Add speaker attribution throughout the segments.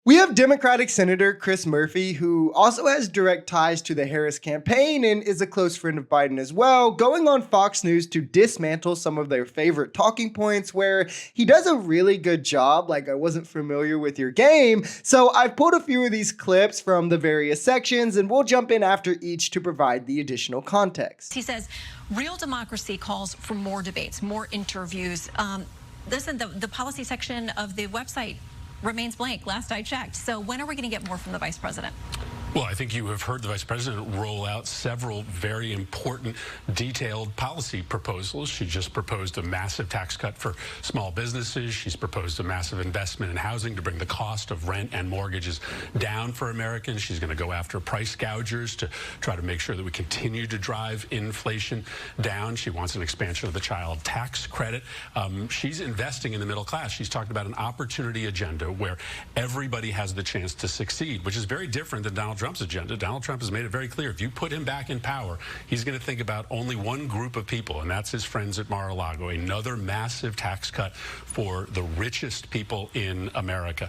Speaker 1: We have Democratic Senator Chris Murphy, who also has direct ties to the Harris campaign and is a close friend of Biden as well, going on Fox News to dismantle some of their favorite talking points where he does a really good job. Like, I wasn't familiar with your game. So I've pulled a few of these clips from the various sections and we'll jump in after each to provide the additional context.
Speaker 2: He says real democracy calls for more debates, more interviews. Listen, the policy section of the website remains blank last I checked. So when are we going to get more from the vice president?
Speaker 3: Well, I think you have heard the vice president roll out several very important, detailed policy proposals. She just proposed a massive tax cut for small businesses. She's proposed a massive investment in housing to bring the cost of rent and mortgages down for Americans. She's going to go after price gougers to try to make sure that we continue to drive inflation down. She wants an expansion of the child tax credit. She's investing in the middle class. She's talked about an opportunity agenda where everybody has the chance to succeed, which is very different than Donald Trump's agenda. Donald Trump has made it very clear, if you put him back in power, he's going to think about only one group of people, and that's his friends at Mar-a-Lago, another massive tax cut for the richest people in America.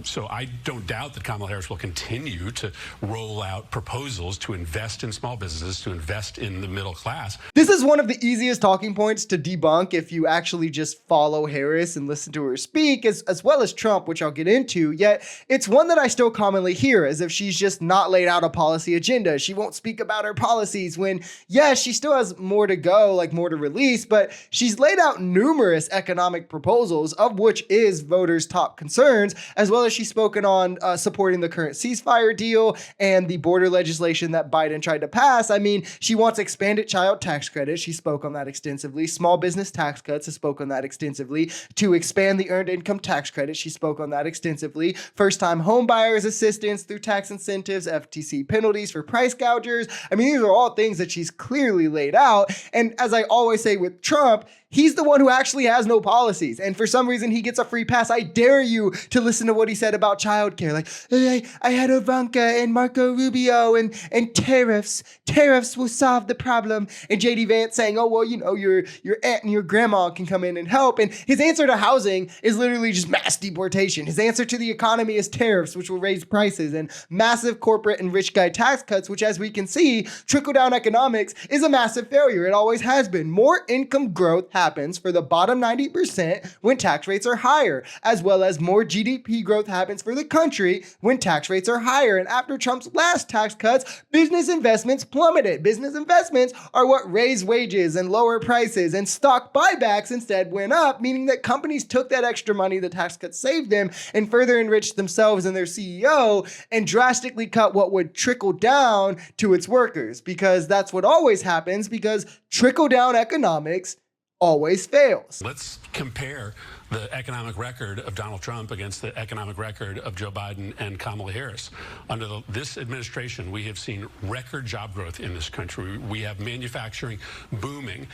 Speaker 3: So I don't doubt that Kamala Harris will continue to roll out proposals to invest in small businesses, to invest in the middle class.
Speaker 1: This is one of the easiest talking points to debunk if you actually just follow Harris and listen to her speak, as well as Trump, which I'll get into, yet it's one that I still commonly hear, as if she's just not laid out a policy agenda. She won't speak about her policies when, yes, she still has more to go, like more to release, but she's laid out numerous economic proposals, of which is voters' top concerns, as well as she's spoken on supporting the current ceasefire deal and the border legislation that Biden tried to pass. I mean, she wants expanded child tax credit. She spoke on that extensively. Small business tax cuts. She spoke on that extensively. To expand the earned income tax credit. She spoke on that extensively. First-time home buyers assistance through tax incentives, FTC penalties for price gougers. I mean, these are all things that she's clearly laid out. And as I always say with Trump, he's the one who actually has no policies. And for some reason, he gets a free pass. I dare you to listen to what he said about childcare. Like, I had Ivanka and Marco Rubio and tariffs. Tariffs will solve the problem. And JD Vance saying, oh, well, you know, your aunt and your grandma can come in and help. And his answer to housing is literally just mass deportation. His answer to the economy is tariffs, which will raise prices, and massive corporate and rich guy tax cuts, which, as we can see, trickle-down economics is a massive failure. It always has been. More income growth happens for the bottom 90% when tax rates are higher, as well as more GDP growth happens for the country when tax rates are higher. And after Trump's last tax cuts, business investments plummeted. Business investments are what raise wages and lower prices, and stock buybacks instead went up, meaning that companies took that extra money the tax cuts saved them and further enriched themselves and their CEO and drastically cut what would trickle down to its workers, because that's what always happens, because trickle-down economics always fails.
Speaker 3: Let's compare the economic record of Donald Trump against the economic record of Joe Biden and Kamala Harris. Under this administration, we have seen record job growth in this country. We have manufacturing booming,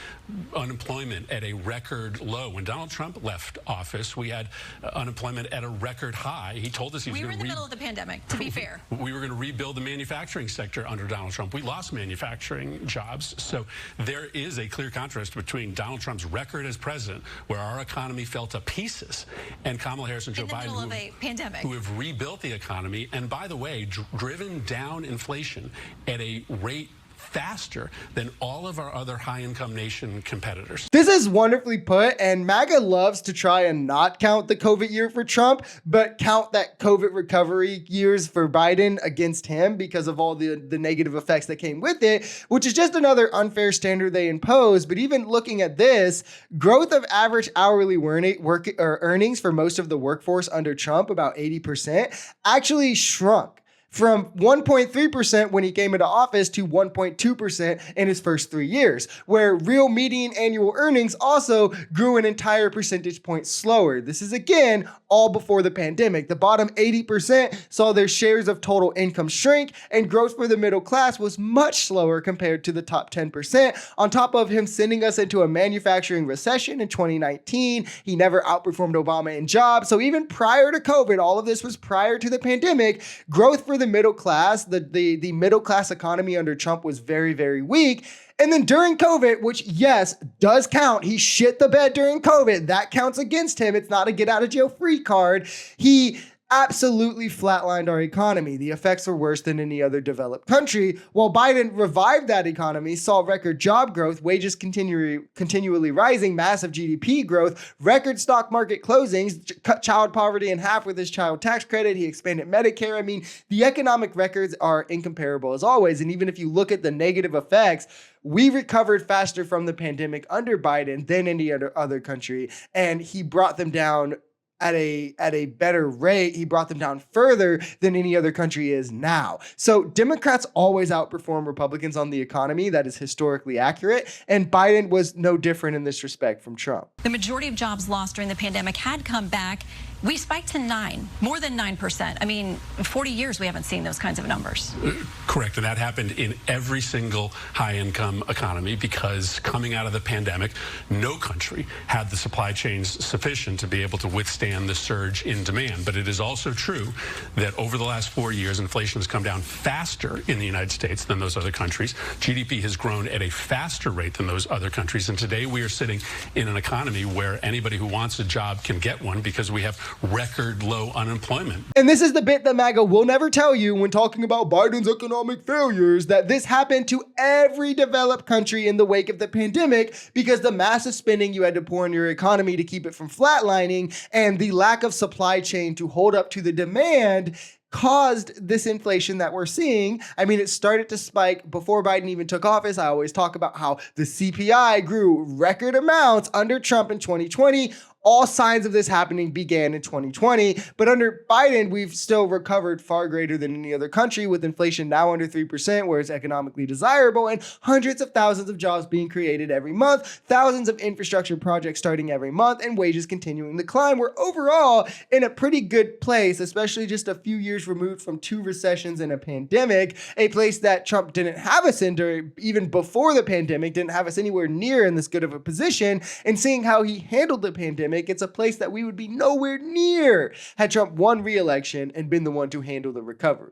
Speaker 3: unemployment at a record low. When Donald Trump left office, we had unemployment at a record high. He told us he was
Speaker 2: We were in the middle of the pandemic, to be fair.
Speaker 3: We were going to rebuild the manufacturing sector under Donald Trump. We lost manufacturing jobs. So there is a clear contrast between Donald Trump's record as president, where our economy fell to pieces, and Kamala Harris and Joe Biden, who have rebuilt the economy and, by the way, driven down inflation at a rate faster than all of our other high-income nation competitors.
Speaker 1: This is wonderfully put, and MAGA loves to try and not count the COVID year for Trump, but count that COVID recovery years for Biden against him because of all the negative effects that came with it, which is just another unfair standard they impose. But even looking at this, growth of average hourly earnings for most of the workforce under Trump, about 80%, actually shrunk from 1.3% when he came into office to 1.2% in his first 3 years, where real median annual earnings also grew an entire percentage point slower. This is, again, all before the pandemic. The bottom 80% saw their shares of total income shrink, and growth for the middle class was much slower compared to the top 10%. On top of him sending us into a manufacturing recession in 2019, he never outperformed Obama in jobs. So even prior to COVID, all of this was prior to the pandemic, growth for the middle class, the middle class economy under Trump was very, very weak. And then during COVID, which, yes, does count, he shit the bed during COVID. That counts against him. It's not a get out of jail free card. He absolutely flatlined our economy. The effects were worse than any other developed country. While Biden revived that economy, saw record job growth, wages continually rising, massive GDP growth, record stock market closings, cut child poverty in half with his child tax credit. He expanded Medicare. I mean, the economic records are incomparable as always. And even if you look at the negative effects, we recovered faster from the pandemic under Biden than any other country. And he brought them down at a better rate. He brought them down further than any other country is now. So Democrats always outperform Republicans on the economy. That is historically accurate. And Biden was no different in this respect from Trump.
Speaker 2: The majority of jobs lost during the pandemic had come back. We spiked to more than 9%. I mean, in 40 years, we haven't seen those kinds of numbers.
Speaker 3: Correct. And that happened in every single high-income economy because coming out of the pandemic, no country had the supply chains sufficient to be able to withstand the surge in demand. But it is also true that over the last 4 years, inflation has come down faster in the United States than those other countries. GDP has grown at a faster rate than those other countries. And today we are sitting in an economy where anybody who wants a job can get one because we have record low unemployment.
Speaker 1: And this is the bit that MAGA will never tell you when talking about Biden's economic failures, that this happened to every developed country in the wake of the pandemic because the massive spending you had to pour in your economy to keep it from flatlining and the lack of supply chain to hold up to the demand caused this inflation that we're seeing. I mean, it started to spike before Biden even took office. I always talk about how the CPI grew record amounts under Trump in 2020. All signs of this happening began in 2020, but under Biden, we've still recovered far greater than any other country, with inflation now under 3%, where it's economically desirable, and hundreds of thousands of jobs being created every month, thousands of infrastructure projects starting every month, and wages continuing to climb. We're overall in a pretty good place, especially just a few years removed from 2 recessions and a pandemic, a place that Trump didn't have us in during, even before the pandemic, didn't have us anywhere near in this good of a position, and seeing how he handled the pandemic, it's a place that we would be nowhere near had Trump won re-election and been the one to handle the recovery.